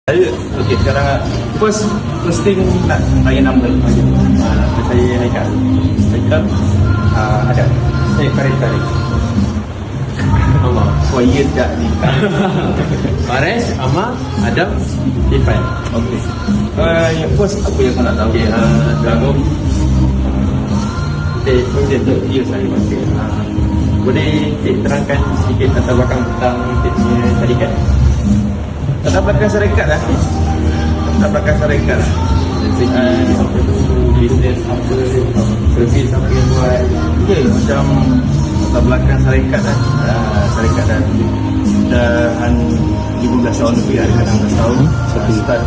Saya, okey sekarang first thing nak tanya number. Saya Haikal. Haikal ada. Saya Farid. Allah. Oh iya tak ni. Faris, Ahmad, Adam, Irfan. Okey. Yang first apa yang kau nak tahu? Okey, Dragom. Ya saya masih. Boleh terangkan sedikit latar belakang tentang punya syarikat? Latar belakang syarikat lah. Latar belakang syarikat lah. Bisnes apa, servis apa yang buat. Ya, macam latar belakang syarikat lah. Syarikat dah 15 tahun lebih, ada 16 tahun. Start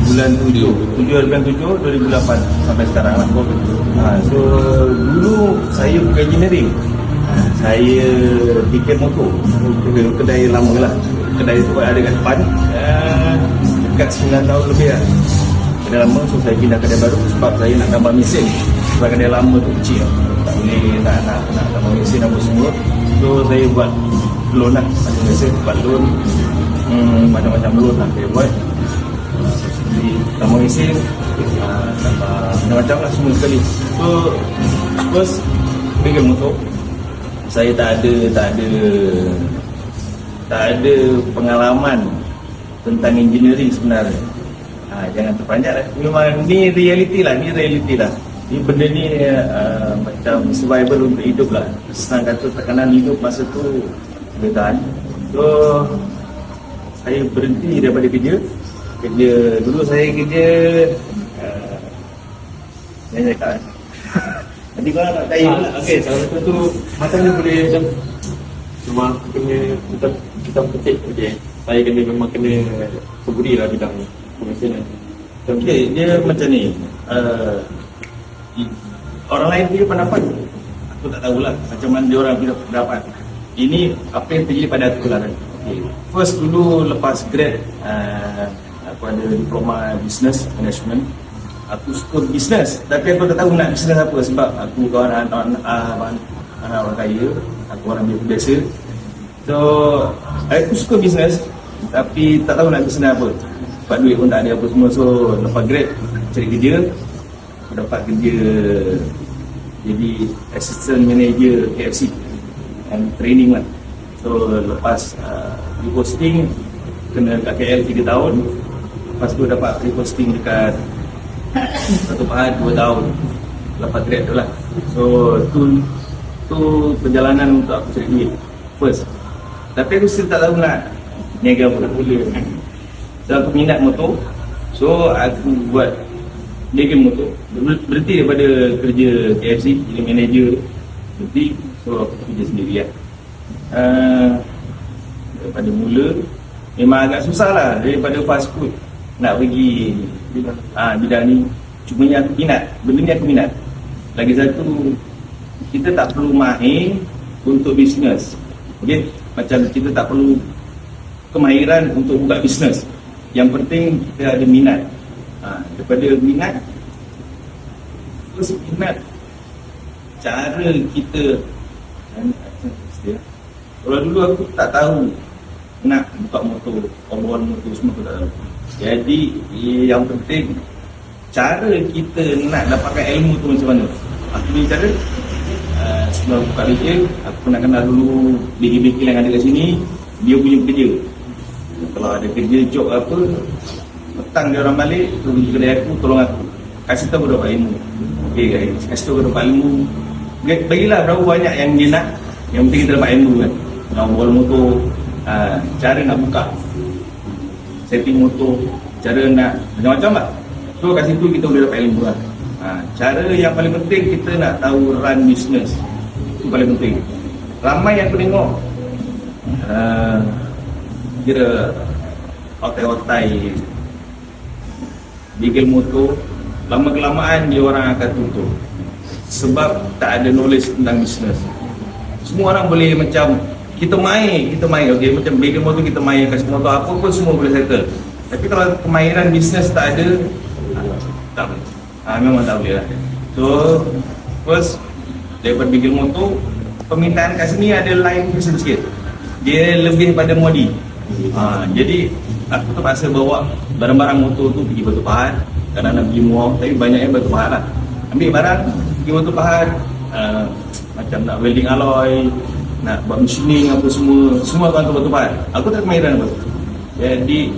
bulan 7 2008 sampai sekarang lah. So dulu saya bukan engineering, saya bikin motor. Kedai lama lah, kedai tu ada kat depan, dekat 9 tahun lebih lah. Kedai lama, so saya pindah kedai baru sebab saya nak tambah mesin. Sebab kedai lama tu kecil, tak boleh nak tambah mesin apa semua. So saya buat loan lah, macam biasa buat loan, macam-macam loan lah saya buat. Jadi tambah mesin, tambah macam-macam lah semua sekali. So first bagi motor, saya tak ada pengalaman tentang engineering sebenarnya. Jangan terpanjat lah. Memang ni reality lah. Ni benda ni macam survival untuk hidup lah. Senang kata tekanan hidup masa tu boleh tahan. So saya berhenti daripada kerja. Dulu saya kerja saya cakap nanti korang nak tanya pula. Okey, kalau betul tu macam ni boleh macam cuma kena kita petik. Okey, saya memang kena sebudi lah bidang pemesinan. Okey, dia macam ni. Orang lain punya pendapat aku tak tahulah macam mana dia orang punya pendapat. Ini apa yang terjadi pada aku lah. Okay. First dulu lepas grad, aku ada diploma business management. Aku suka bisnes, tapi aku tak tahu nak bisnes apa sebab aku kawan anak orang kaya, aku orang biasa. So aku suka bisnes tapi tak tahu nak bisnes apa. Sebab duit pun tak ada apa semua. So lepas grad cari kerja, aku dapat kerja jadi assistant manager KFC and training lah. So lepas reposting kena kat KL 3 tahun. Lepas tu dapat reposting dekat Satu Pahat 2 tahun lepas grad tu lah. So tu perjalanan untuk aku cari duit first. Tapi aku still tak tahu nak niaga apa mula. So aku minat motor, so aku buat niaga motor. Berhenti daripada kerja KFC jadi manager, berhenti. So aku kerja sendiri lah. Daripada mula memang agak susah lah daripada fast food nak pergi bidang ni. Cumanya aku minat, benda ni aku minat. Lagi satu, kita tak perlu mahir untuk bisnes. Okay? Macam kita tak perlu kemahiran untuk buka bisnes. Yang penting kita ada minat. Daripada minat, terus minat cara kita. Kalau dulu aku tak tahu nak buka motor, obor motor semua aku tak tahu. Jadi yang penting cara kita nak dapatkan ilmu tu macam mana. Aku punya cara, sebelum buka kerja, aku nak kenal dulu bengkel-bengkel yang ada kat sini, dia punya kerja. Kalau ada kerja job apa, petang dia orang balik, tu pergi kedai aku, tolong aku kasih tahu berapa ilmu. Okay guys, kasih tahu berapa ilmu. Bagilah berapa banyak yang dia nak. Yang penting kita dapat ilmu kan. Nak bawa motor, cara nak buka, setting motor, cara nak macam-macam lah. So kat situ kita boleh dapat ilmu lah. Cara yang paling penting kita nak tahu run business. Itu paling penting. Ramai yang aku tengok kira otai-otai bengkel motor, lama-kelamaan dia orang akan tutup sebab tak ada knowledge tentang business. Semua orang boleh macam kita main, okay, macam bengkel motor kita main, kasih motor apa pun semua boleh settle. Tapi kalau kemahiran bisnes tak ada, tak boleh. Memang tak boleh lah. So first daripada bengkel motor, permintaan kat sini ada lain sikit. Dia lebih pada modi. Jadi aku terpaksa bawa barang-barang motor tu pergi Batu Pahat. Kadang nak pergi Muar, tapi banyaknya Batu Pahat lah. Ambil barang, pergi Batu Pahat, macam nak welding alloy, nak buat machining apa semua tuan tu Batu Pahat. Aku tak kemahiran apa. Jadi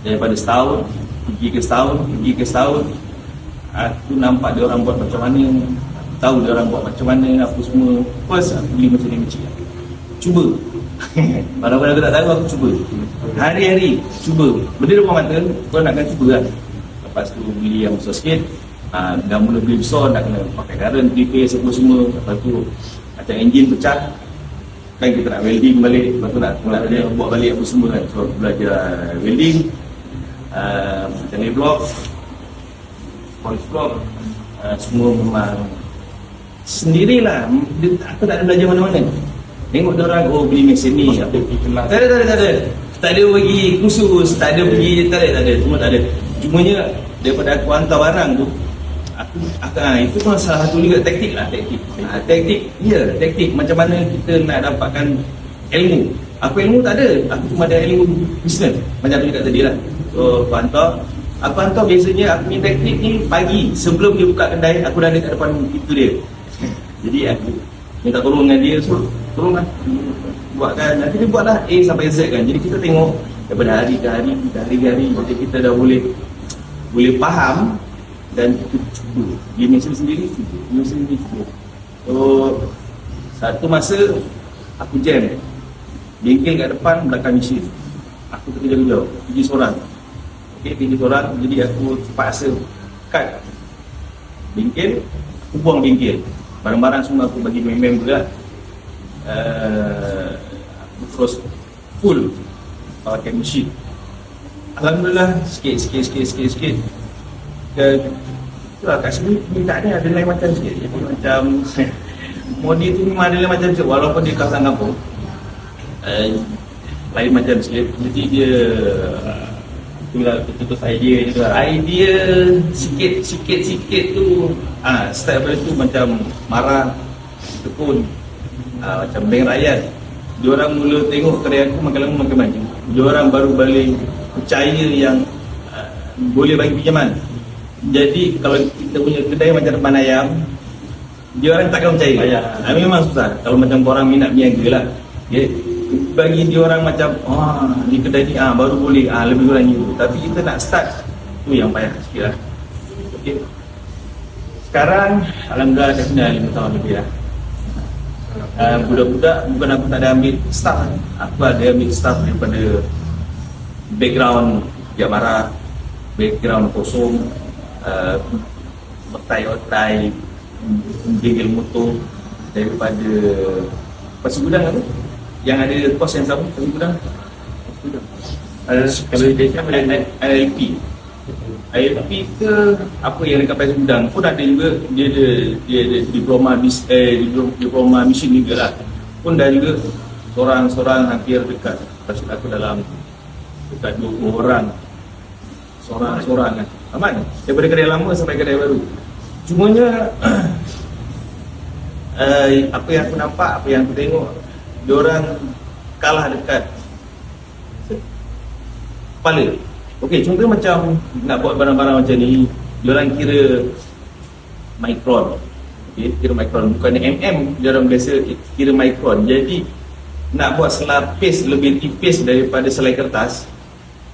daripada setahun pergi ke setahun, aku nampak dia orang buat macam mana, aku tahu dia orang buat macam mana apa semua. First aku beli macam ni kecil, cuba. Walaupun aku tak tahu, aku cuba hari-hari, cuba benda depan mata, kau nak kena cuba kan. Lepas tu beli yang besar sikit, dah mula beli besar, nak kena pakai current, repair semua. Lepas tu macam enjin pecah kan, kita nak welding balik. Lepas tu nak buat balik apa semua kan. So aku belajar welding, macam ni block, polish block, semua memang sendirilah. Aku tak ada belajar mana-mana. Tengok dia orang, oh beli mesin ni, apa tak ada bagi khusus, tak ada pergi, tak ada, semua tak ada. Cumanya daripada aku hantar barang tu, aku itu pun salah satu juga taktik lah. Taktik macam mana kita nak dapatkan ilmu. Aku ilmu tak ada, aku cuma ada ilmu bisnes macam aku cakap tadi lah. So aku hantar biasanya aku punya taktik ni pagi sebelum dia buka kedai, aku dah ada kat depan pintu dia. Jadi aku minta tolong dengan dia, so tolonglah buatkan, nanti dia buatlah A sampai Z kan. Jadi kita tengok daripada hari ke hari, jadi kita dah boleh faham dan kita cuba. Dia mesin sendiri. So satu masa aku jam bengkel kat depan, belakang mesin. Aku terkejar-kejar, pergi seorang. Jadi aku terpaksa cut bengkel, aku buang bengkel. Barang-barang semua aku bagi member pula. Aku terus full pakai mesin. Alhamdulillah sikit. Dan itulah kat sini mintaknya ada lain macam sikit. Jadi macam Modi tu memang ada lain macam sikit, walaupun dia kawasan kampung, lain macam sikit. Jadi dia itulah tertutup idea juga. Idea sikit tu start daripada tu macam marah, tekun, macam bank rakyat. Diorang mula tengok kedai aku makin lama makin maju. Diorang baru balik percaya yang boleh bagi pinjaman. Jadi kalau kita punya kedai macam depan ayam, diorang takkan percaya. Memang susah. Kalau macam korang minat berniaga lah, bagi diorang macam ni kedai ni baru boleh, lebih kurang itu. Tapi kita nak start tu yang payah sikit lah. Okay. Sekarang alhamdulillah dah kena 5 tahun lebih lah. Budak-budak bukan aku tak ada ambil staff, aku ada ambil staff daripada background dia marah, background kosong, bertai-otai, bengkel motor, daripada Pasir Gudang apa? Yang ada kos yang sama, Pasir Gudang. Kalau dia ILP ke apa yang dekat Pasir Gudang pun ada juga, dia ada diploma mission juga lah. Pun dah juga seorang hampir dekat, pasal aku dalam dekat 20 orang seorang kan. Aman daripada kedai lama sampai kedai baru. Cumanya apa yang aku nampak, apa yang aku tengok, diorang kalah dekat kepala. Okey, contoh macam nak buat barang-barang macam ni, diorang kira mikron. Okey, kira mikron, bukan mm, diorang biasa kira mikron. Jadi nak buat selapis lebih tipis daripada selai kertas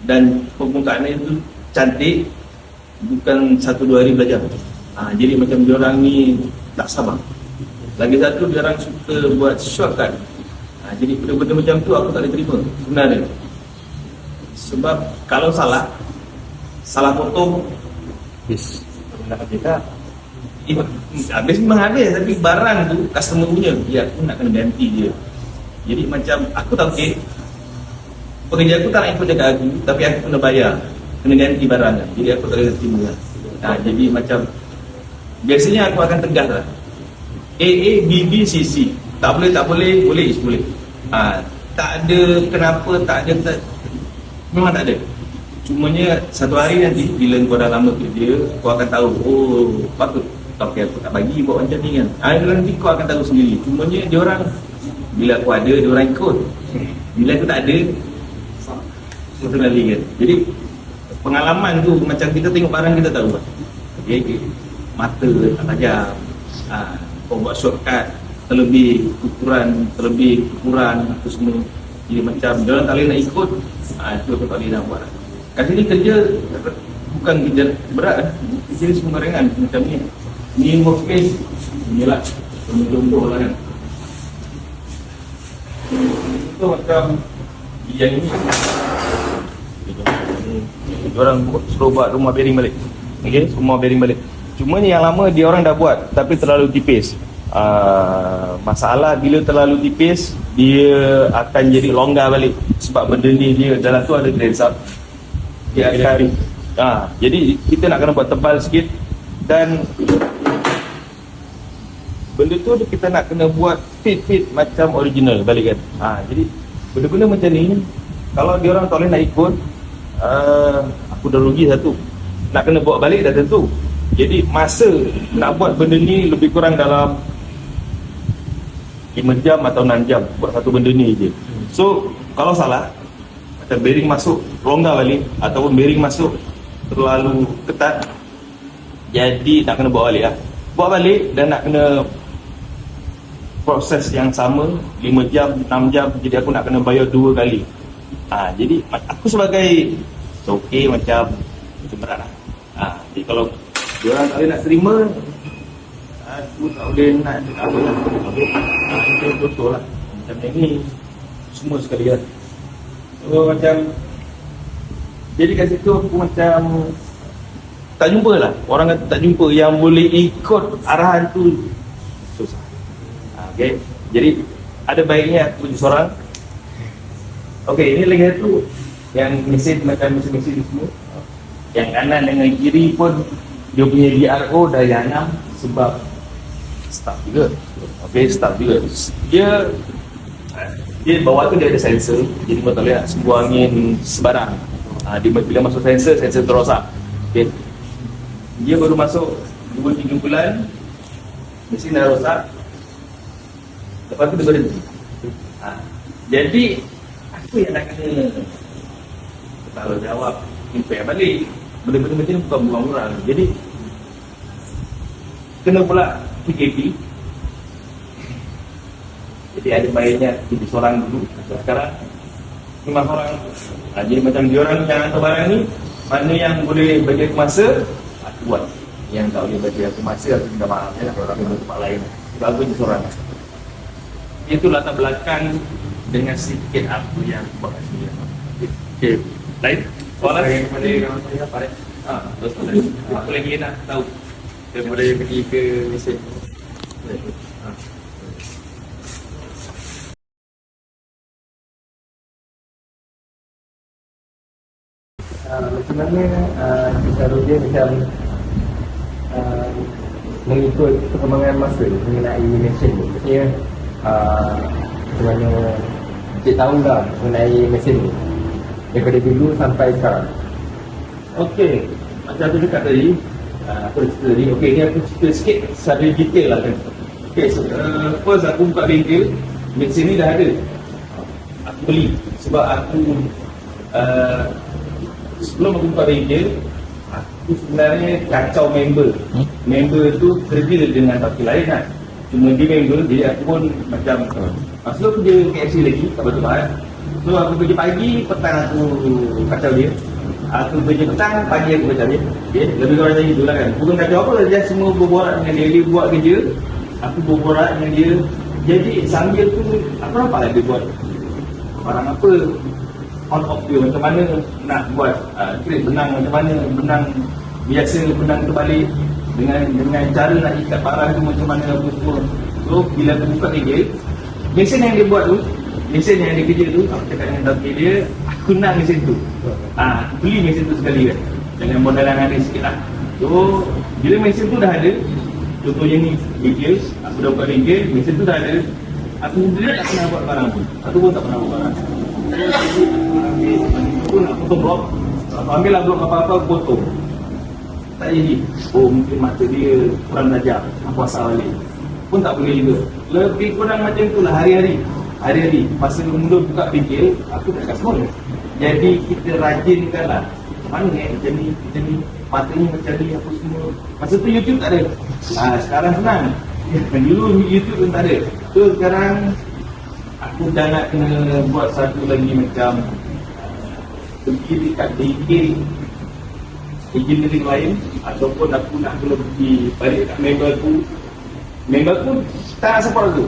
dan permukaannya itu cantik, bukan 1-2 hari belajar. Jadi macam diorang ni tak sabar. Lagi satu, diorang suka buat shortcut. Jadi benda-benda macam tu aku tak boleh terima sebenarnya. Sebab kalau salah potong, habis memang habis. Tapi barang tu customer punya, aku nak kena ganti dia. Jadi macam aku tak okey, pekerja aku tak nak ikut jaga aku, tapi aku kena bayar, kena ganti barang. Jadi aku tak boleh terima. Jadi macam biasanya aku akan tegas lah, A, B, B, C, C. Tak boleh, boleh. Tak ada kenapa, memang tak ada. Cumanya satu hari nanti bila kau dah lama kerja, kau akan tahu, patut tapi aku tak bagi buat macam ni kan. Nanti kau akan tahu sendiri. Cumanya diorang, bila aku ada, diorang ikut. Bila aku tak ada, semua terlali kan. Jadi pengalaman tu macam kita tengok barang kita tahu kan. Okay. Mata tak tajam, kau buat shortcut terlebih kurang tu semua. Jadi macam dia orang tak boleh nak ikut, itu aku tak boleh nak buat. Kat sini kerja bukan kerja berat, kerja ni semua ringan macam ni. Ni workspace, inilah contoh lah kan. Itu macam yang ini. Diorang suruh buat rumah bearing balik. Okay, rumah bearing balik. Cuma ni yang lama dia orang dah buat tapi terlalu tipis. Masalah bila terlalu tipis dia akan jadi longgar balik sebab benda ni dia dalam tu ada glaze up. Dia akan jadi kita nak kena buat tebal sikit dan benda tu kita nak kena buat fit macam original balik kan. Jadi benda-benda macam ni kalau dia orang tak boleh nak ikut, aku dah rugi satu. Nak kena bawa balik dah tentu. Jadi masa nak buat benda ni lebih kurang dalam 5 jam atau 6 jam buat satu benda ni je. So kalau salah macam bearing masuk longgar balik ataupun bearing masuk terlalu ketat, jadi nak kena bawa balik lah. Bawa balik dan nak kena proses yang sama 5 jam, 6 jam. Jadi aku nak kena bayar 2 kali. Jadi aku sebagai okey macam berat lah. Jadi kalau diorang tak boleh nak terima, aku tak boleh nak cakap apa lah. Itu betul lah. Macam yang ni semua sekali kan. So macam jadi kat situ aku macam tak jumpa lah. Orang kata tak jumpa yang boleh ikut arahan tu, susah. Okay. Jadi ada baiknya aku pergi seorang. Okay, ini lagi satu yang mesin macam mesin-mesin ni semua. Yang kanan dengan kiri pun dia punya DRO dah yang 6 sebab staff juga. Okay, staff juga. Dia bawah tu dia ada sensor, jadi kau tak boleh nak sembuh angin sebarang. Dia bila masuk sensor terrosak. Okay. Dia baru masuk 2-3 bulan, mesin dah rosak. Lepas tu dia berhenti. Jadi apa yang nak kena bertanggungjawab repair balik. Benda-benda macam ni bukan murah-murah. Jadi kena pula PKP. Jadi ada baiknya kita seorang dulu. Sekarang 5 orang. Jadi macam diorang yang hantar barang ni, mana yang boleh bagi aku masa, aku buat. Yang tak boleh bagi aku masa, aku minta maaf je lah. Orang kena tempat lain. Sebab aku je seorang. Itu latar belakang dengan sedikit apa yang aku buat kat sini. Okay. Lain? Soalan? Daripada orang saya apa ni? Terus apa lagi nak tahu? Daripada pergi ke mesin. Macam mana kita dia macam mengikut perkembangan masa mengenai mesin ni. Maksudnya macam mana cik tahu lah mengenai mesin ni daripada dulu sampai sekarang. Okey, macam aku cakap tadi, aku cerita tadi. Okey, ni aku cerita sikit secara detail lah kan. Okey, first aku buka bengkel, mesin ni dah ada. Aku beli sebab aku sebelum aku buka bengkel, aku sebenarnya kacau member. Member tu kerja dengan parti lain kan. Cuma dia member, jadi aku pun macam sebelum aku kerja KFC lagi, tak betul-betul. So aku kerja pagi, petang aku kacau dia. Aku kerja petang, pagi aku kacau dia. Okay? Lebih kurang macam itulah kan. Bukan kacau apa lah, dia semua berborak dengan dia. Dia buat kerja, aku berborak dengan dia. Jadi sambil tu, aku nampak lah dia buat barang apa, on off dia, macam mana nak buat create benang, macam mana benang biasa, benang terbalik dengan cara nak ikat barang tu macam mana apa semua. So bila aku buka bengkel, mesin yang dia buat tu, mesin yang dia kerja tu, aku cakap dengan dapur dia, aku nak mesin tu. Aku beli mesin tu sekali kan, dengan modalan ada sikit lah. So bila mesin tu dah ada, contohnya ni bengkel, aku dah buka bengkel, mesin tu dah ada, aku dia tak pernah buat barang pun. Aku pun tak pernah buat barang. Aku nak potong blok, aku ambil lah blok apa-apa, aku potong. Tak jadi. Oh, mungkin mata dia kurang tajam, aku asal balik. Pun tak boleh juga. Lebih kurang macam itulah hari-hari. hari-hari masa mula buka bengkel aku tak kasih semua. Jadi kita rajinkan lah mana macam ni matanya macam ni apa semua. Masa tu YouTube tak ada. Sekarang senang. Dulu YouTube pun tak ada. So sekarang aku dah nak kena buat satu lagi macam pergi dekat engineering lain, ataupun aku nak kena pergi balik kat member aku tak nak support aku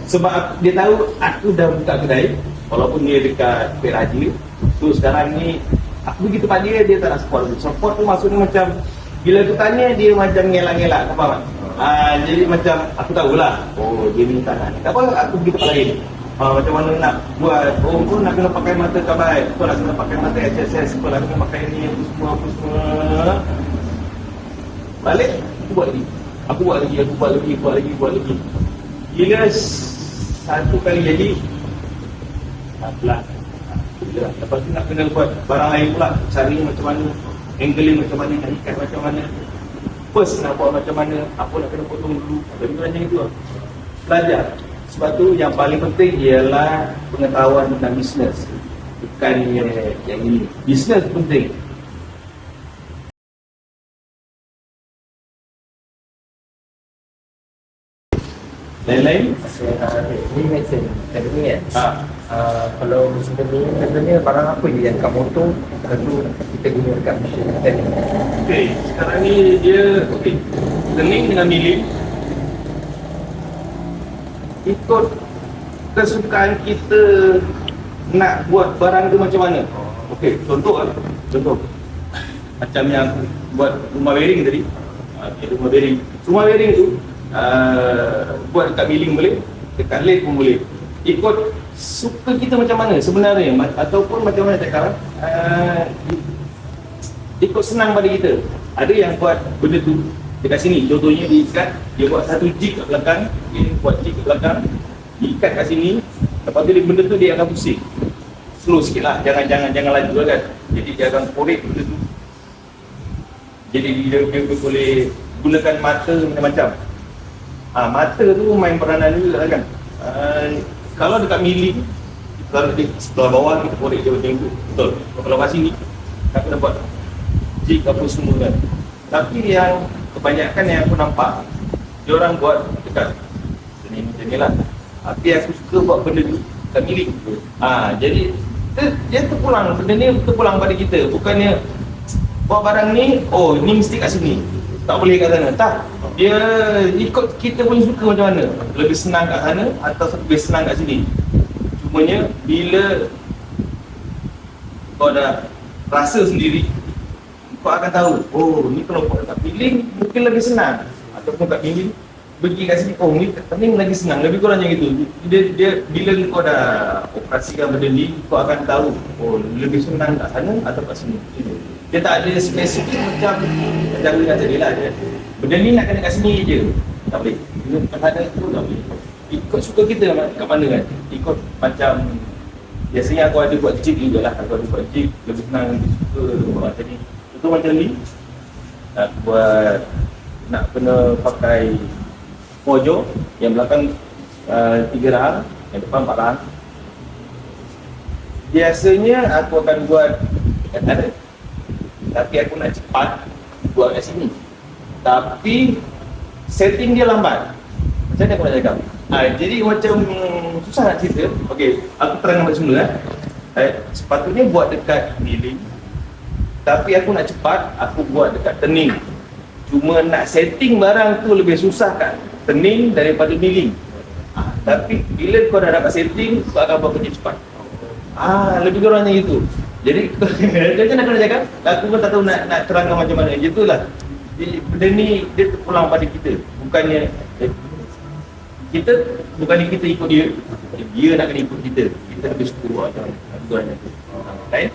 sebab dia tahu aku dah buka kedai walaupun dia dekat Pek Raja. So sekarang ni aku pergi tempat dia tak nak support aku. Support tu maksudnya macam bila aku tanya dia macam ngelak-ngelak, kau faham tak? Jadi macam aku tahulah, oh dia ni tak nak, tak apa aku pergi tempat lain. Macam mana nak buat, kau nak kena pakai mata kabai, kau nak kena pakai mata SSS, kau nak kena pakai ni apa semua. Balik aku buat lagi. Gila satu kali jadi pelan. Lepas tu nak kena buat barang lain pula, cari macam mana, angling macam mana, nak ikat macam mana, first nak buat macam mana, apa nak kena potong dulu. Jadi macam itu lah, belajar. Sebab tu yang paling penting ialah pengetahuan tentang bisnes, bukan yang ini. Bisnes penting. Lain-lain? Ni mesin ni kan? Kalau mesin ni sebenarnya barang apa je yang kat motor lalu kita guna dekat mesin ni. Okey, sekarang ni dia kening dengan milling. Ikut kesukaan kita nak buat barang tu macam mana. Okey, contoh macam yang aku buat rumah bearing tadi. Rumah bearing tu buat dekat milling boleh, dekat lathe pun boleh. Ikut suka kita macam mana sebenarnya, ataupun macam mana cakap, ikut senang pada kita. Ada yang buat benda tu dekat sini, contohnya diikat, dia buat satu jig kat belakang, dia buat jig kat belakang, diikat kat sini, lepas tu benda tu dia akan pusing. Slow sikit lah, jangan laju lah kan. Jadi dia akan korek benda tu. Jadi dia boleh gunakan mata macam-macam. Mata tu main peranan juga lah kan. Kalau dekat milling, kalau di sebelah bawah kita korek dia macam tu, betul. Kalau kat sini tak kena buat jig apa semua kan. Tapi yang kebanyakan yang aku nampak, dia orang buat dekat sini macam ni lah. Tapi aku suka buat benda tu dekat milling. Jadi dia terpulang, benda ni terpulang pada kita. Bukannya buat barang ni, ni mesti kat sini, tak boleh kat sana. Tak, dia ikut kita pun suka macam mana, lebih senang kat sana atau lebih senang kat sini. Cumanya bila kau dah rasa sendiri, kau akan tahu, ni kalau buat kat milling mungkin lebih senang, ataupun kat milling pergi kat sini, ni kat milling lagi senang, lebih kurang macam itu. Dia bila kau dah operasikan benda ni, kau akan tahu lebih senang kat sana atau kat sini. Dia tak ada spesifik macam yang tadi lah. Benda ni nak kena kat sini je, tak boleh. Kat sana tu tak boleh. Ikut suka kita kat mana kan. Ikut macam biasanya aku ada buat jig juga lah. Aku ada buat jig, lebih senang, lebih suka buat macam ni. Contoh macam ni, nak buat, nak kena pakai pojok, yang belakang 3 rahang, yang depan 4 rahang. Biasanya aku akan buat dekat sana, tapi aku nak cepat buat kat sini. Tapi setting dia lambat. Macam mana aku nak cakap? Jadi macam susah nak cerita. Okey, aku terang macam semula. Sepatutnya buat dekat milling, tapi aku nak cepat, aku buat dekat turning. Cuma nak setting barang tu lebih susah kat turning daripada milling. Tapi bila kau dah dapat setting, kau akan buat kerja cepat. Lebih kurangnya itu. Jadi macam nak kena cakap, aku pun tak tahu nak terangkan macam mana. Itulah. Jadi benda ni dia terpulang pada kita. Bukannya kita ikut dia. Dia nak kena ikut kita. Kita lebih suka buat macam mana. Lain?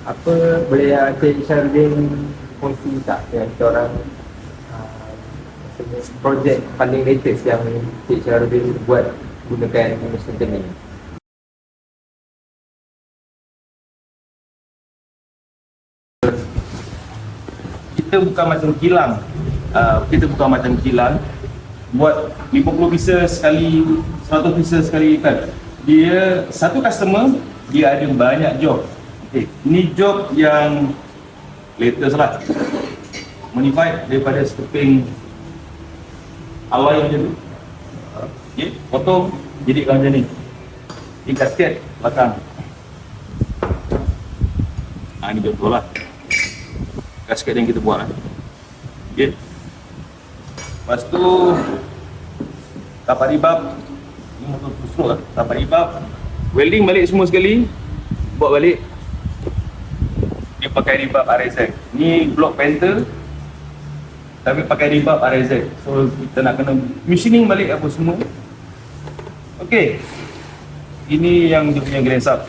Apa boleh Cik Syarudin kongsi tak yang kita orang projek paling latest yang Cik Syarudin buat gunakan mesin turning? Kita bukan macam kilang. buat 50 pieces sekali, 100 pieces sekali kan. Dia satu customer dia ada banyak job. Okey, ini job yang latest lah. Modified daripada skirting alloy macam tu. Okey, potong jadi macam ni. Ini gasket belakang. Ini betul lah. Gasket yang kita buat lah. Okey. Lepas tu tapak ribab. Ini motor tusuk lah. Tapak ribab. Welding balik semua sekali. Buat balik. Dia pakai ribab RSX. Ni block Panther, tapi pakai ribab RSX. So kita nak kena machining balik apa semua. Okey. Ini yang dia punya grand sub.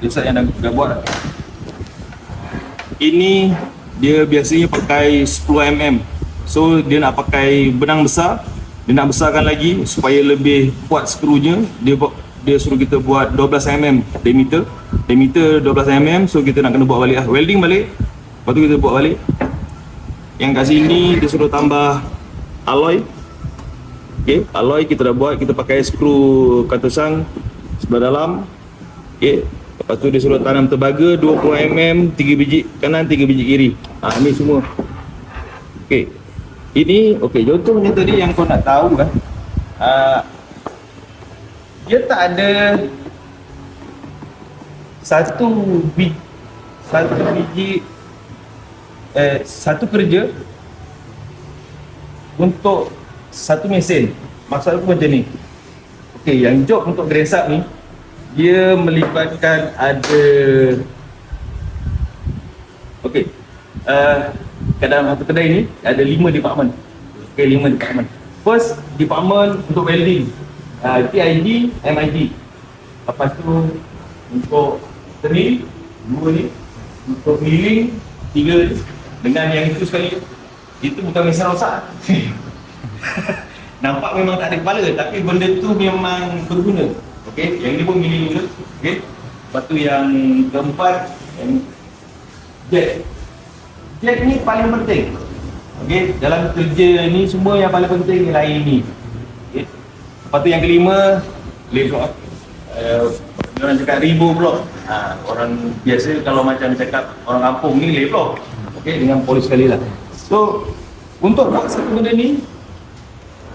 Grand sub yang dah buat lah. Ini dia biasanya pakai 10mm. So dia nak pakai benang besar. Dia nak besarkan lagi supaya lebih kuat skrunya. Dia suruh kita buat 12mm diameter. Diameter 12mm. So kita nak kena buat balik lah. Welding balik. Lepas tu kita buat balik. Yang kat sini dia suruh tambah alloy. Okay, alloy kita dah buat. Kita pakai skru katusang sebelah dalam. Okay. Lepas tu dia suruh tanam tembaga 20mm, 3 biji kanan, 3 biji kiri. Ni semua. Okey. Ini okey, contohnya tadi yang kau nak tahu kan. Dia tak ada satu kerja untuk satu mesin. Maksud aku macam ni. Okey, yang job untuk grand sub ni dia melibatkan ada kat dalam satu kedai ni ada 5 department. Okey, 5 department. First department untuk welding, TIG, MIG. Lepas tu untuk turning 2 ni, untuk milling 3 ni. Dengan yang itu sekali, itu bukan mesin rosak. Nampak memang tak ada kepala, tapi benda tu memang berguna. Okey, yang ni pun milling juga. Okey. Lepas tu yang keempat, yang jack. Jack ni paling penting. Okey, dalam kerja ni semua yang paling penting ialah ini. Okey. Lepas tu yang kelima, lay block. Orang cakap ribu block. Orang biasa kalau macam cakap orang kampung ni lay block. Okey, dengan polis sekali lah. So, untuk buat satu benda ni,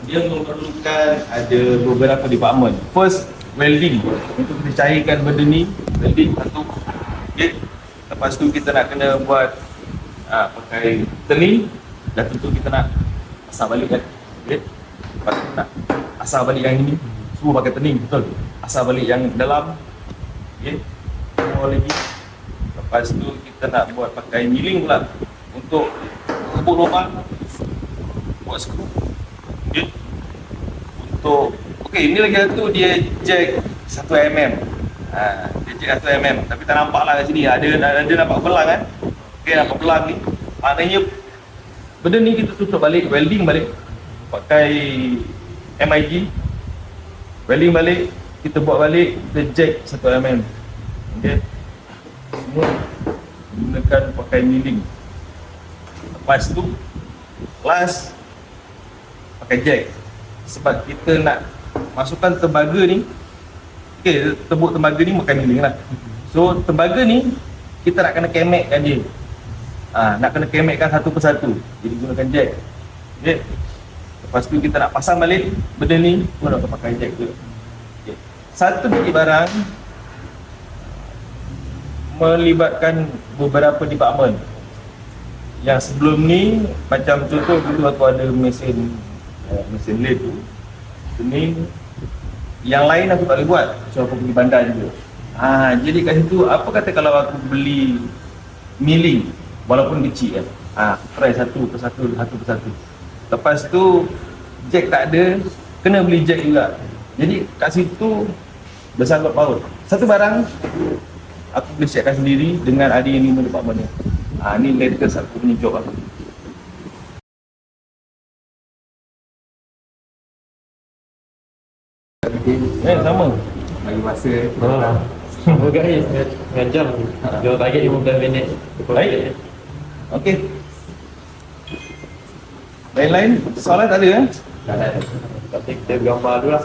dia memerlukan ada beberapa department. First, welding. Untuk kita cairkan benda ni, welding satu. Okay. Lepas tu kita nak kena buat pakai turning. Dan tentu kita nak asah balik kan. Okay. Lepas tu nak asah balik yang ini, semua pakai turning, betul. Asah balik yang dalam. Okay. Semua lagi. Lepas tu kita nak buat pakai milling pula untuk kebut lubang, buat skru. Okay. Untuk okey, ini lagi satu dia jack 1mm. Dia jack 1mm, tapi tak nampak lah kat sini. Ada nampak belang kan? Okey, nampak belang ni. Maknanya benda ni kita tutup balik, welding balik pakai MIG. Welding balik, kita buat balik, kita jack 1mm. Okey. Semua gunakan pakai milling. Lepas tu last pakai jack. Sebab kita nak masukkan tembaga ni. Okey, tebuk tembaga ni makan milling lah. So tembaga ni kita nak kena kemekkan dia. Nak kena kemekkan satu persatu. Jadi gunakan jack. Okey. Lepas tu kita nak pasang balik benda ni pun nak pakai jack juga. Okay. Satu biji barang melibatkan beberapa department. Yang sebelum ni macam contoh dulu aku ada mesin lathe tu, turning. Yang lain aku tak boleh buat, so aku pergi bandar juga. Jadi kat situ, apa kata kalau aku beli milling, walaupun kecil kan. Try satu persatu. Lepas tu jack tak ada, kena beli jack juga. Jadi kat situ bersangkut paut. Satu barang aku boleh siapkan sendiri dengan ada yang 5 department ni. Ni latest aku punya job aku. Sama. Bagi masa. Sama guys, setengah jam. Dia target 15 minit. Baik. Okey. Lain-lain soalan tak ada kan? Tak ada. Tapi kita gambar dulu lah.